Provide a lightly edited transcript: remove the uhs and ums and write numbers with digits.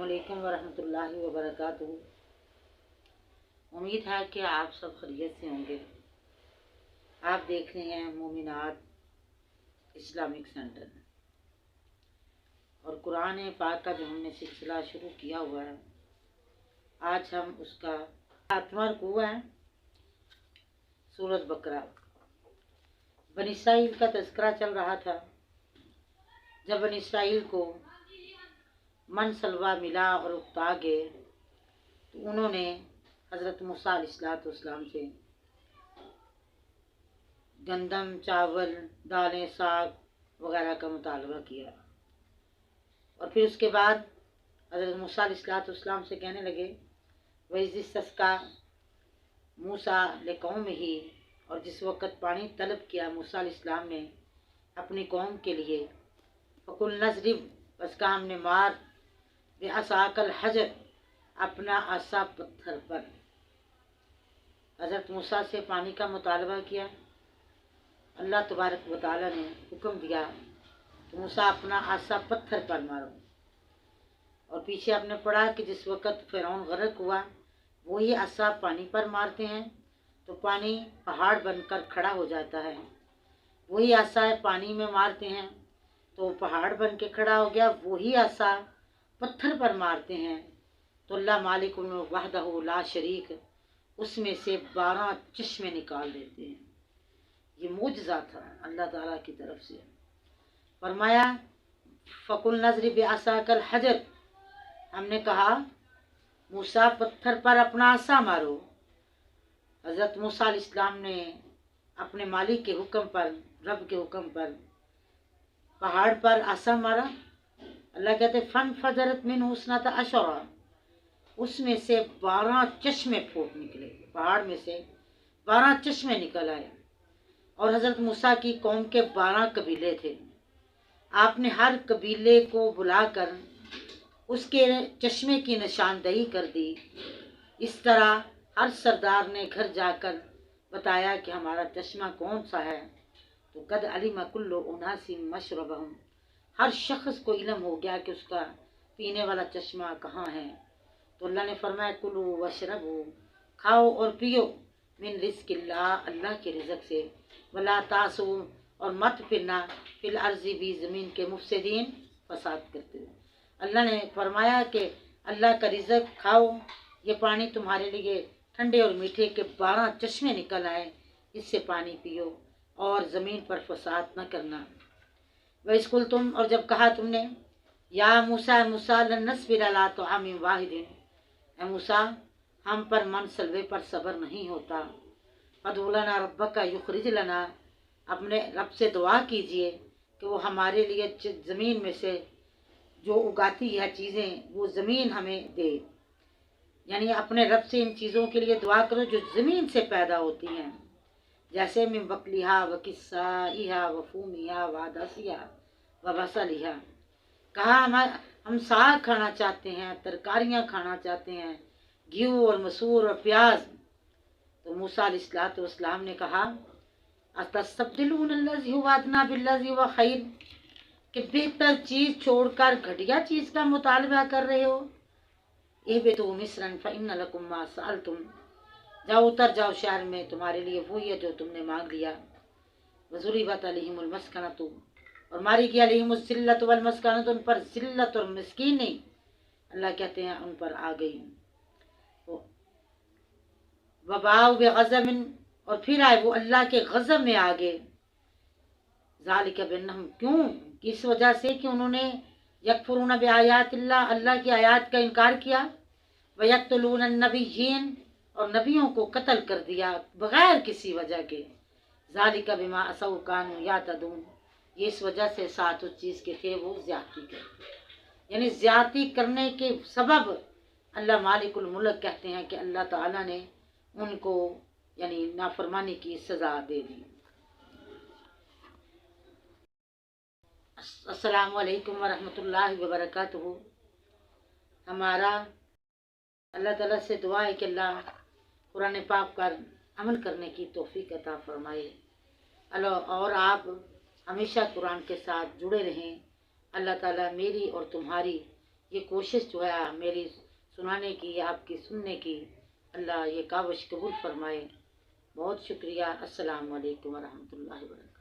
अस्सलामुअलैकुम वरहमतुल्लाहि वबरकातुहू। उम्मीद है कि आप सब खैरियत से होंगे। आप देख रहे हैं मोमिनात इस्लामिक सेंटर और कुरान पाक का जो हमने सिलसिला शुरू किया हुआ है, आज हम उसका 7वां रुकू है। सूरत बकरा। बनी इसराइल का तज़किरा चल रहा था। जब बनी इसराइल को मन सलवा मिला और उकता गए तो उन्होंने हज़रत मूसा अलैहिस्सलाम से गंदम, चावल, दालें, साग वगैरह का मुतालबा किया और फिर उसके बाद हज़रत मूसा अलैहिस्सलाम से कहने लगे, वइज़िस्तस्का मूसा लिक़ौमिही, और जिस वक़्त पानी तलब किया मूसा अलैहिस्सलाम ने अपनी कौम के लिए, फ़कुल नज़रिब, बस का हमने मार, बिअसाकल हजर, अपना आसा पत्थर पर। हज़रत मूसा से पानी का मुतालबा किया। अल्लाह तबारक व तआला ने हुक्म दिया कि मूसा अपना आसा पत्थर पर मारो। और पीछे आपने पढ़ा कि जिस वक़्त फ़िरौन गर्क हुआ, वही आसा पानी पर मारते हैं तो पानी पहाड़ बनकर खड़ा हो जाता है। वही आसा पानी में मारते हैं तो पहाड़ बन के खड़ा हो गया। वही आसा पत्थर पर मारते हैं तो अल्लाह मालिकुल वहदहू ला शरीक, उसमें से 12 चश्मे निकाल देते हैं। ये मुजज़ा था अल्लाह ताला की तरफ से। फरमाया फ़कुल नज़रिब बिअसाकल हजर, हमने कहा मूसा पत्थर पर अपना आसा मारो। हज़रत मूसा अलैहिस्सलाम ने अपने मालिक के हुक्म पर, रब के हुक्म पर पहाड़ पर आसा मारा। अल्लाह कहते फन फजरत मिन हुस्नता अशरा, उसमें से 12 चश्मे फूट निकले। पहाड़ में से 12 चश्मे निकल आए। और हज़रत मूसा की कौम के 12 कबीले थे। आपने हर कबीले को बुलाकर उसके चश्मे की निशानदही कर दी। इस तरह हर सरदार ने घर जाकर बताया कि हमारा चश्मा कौन सा है। तो कद अलिमा कुल्लु उनासिम मशरबहुम, हर शख्स को इल्म हो गया कि उसका पीने वाला चश्मा कहाँ है। तो अल्लाह ने फरमाया कुलू वशरबू, खाओ और पियो, मिन रिज़्क़िल्लाह, अल्लाह के रिज़्क़ से, वला तासू, और मत फिरना, फिल अर्ज़ी भी, ज़मीन के मुफ़सिदीन, फसाद करते हुए। अल्लाह ने फरमाया कि अल्लाह का रिज़्क़ खाओ, ये पानी तुम्हारे लिए ठंडे और मीठे के 12 चश्मे निकल आए, इससे पानी पियो और ज़मीन पर फसाद न करना। वह स्कूल तुम, और जब कहा तुमने, या मूसा मूसा लन नस्बिर अला तआमिन वाहिदिन, ए मूसा हम पर मन सलवे पर सब्र नहीं होता। फदउ लना रब्बका युखरिज लना, अपने रब से दुआ कीजिए कि वो हमारे लिए ज़मीन में से जो उगाती है चीज़ें, वो ज़मीन हमें दे। यानी अपने रब से इन चीज़ों के लिए दुआ करो जो ज़मीन से पैदा होती हैं, जैसे मिन बकलिहा व किस्साइहा व फूमिहा व अदसिहा व बसलिहा। कहा हम साग खाना चाहते हैं, तरकारियाँ खाना चाहते हैं, घी और मसूर और प्याज। तो मूसा अलैहिस्सलाम ने कहा अतस्तब्दिलून अल्लज़ी हुवा अदना बिल्लज़ी हुवा खैर, कि बेहतर चीज़ छोड़कर घटिया चीज़ का मुतालबा कर रहे हो। इहबितू मिस्रन फ़इन्न लकुम मा सअलतुम, जाओ उतर जाओ शहर में, तुम्हारे लिए वही है जो तुमने मांग लिया। वज़ुरिबत अलैहिमुल मस्कनतु, और मारी गई अलैहिमुज़ ज़िल्लतु वल मस्कनतु, उन पर ज़िल्लत और मिस्कीनी अल्लाह कहते हैं उन पर आ गई। वबाउ बिग़ज़बिन, और फिर आए वो अल्लाह के गज़ब में आ गए। ज़ालिका बिअन्नहुम, क्यों, किस वजह से कि उन्होंने यकफुरून बिआयातिल्लाह, अल्लाह की आयत का इनकार किया। व यक़्तुलून अन्नबिय्यीन, और नबियों को कत्ल कर दिया बगैर किसी वजह के। ज़ालिका बिमा असौ कानू यातदून, ये इस वजह से साथ उस चीज़ के थे वो ज़्यादती करते। यानी ज़्यादती करने के सबब अल्लाह मालिकुल मुल्क कहते हैं कि अल्लाह ताला ने उनको यानी नाफरमानी की सज़ा दे दी। अस्सलामु अलैकुम वरहमतुल्लाहि वबरकातुहू। हमारा अल्लाह ताला से दुआ है कि अल्लाह कुरान पाक पर अमल करने की तौफीक अता फरमाए। अल्लाह और आप हमेशा कुरान के साथ जुड़े रहें। अल्लाह ताला मेरी और तुम्हारी یہ کوشش جو ہے میری سنانے کی، آپ کی سننے کی، اللہ یہ کاوش قبول فرمائے۔ بہت شکریہ۔ السلام علیکم ورحمۃ اللہ وبرکاتہ۔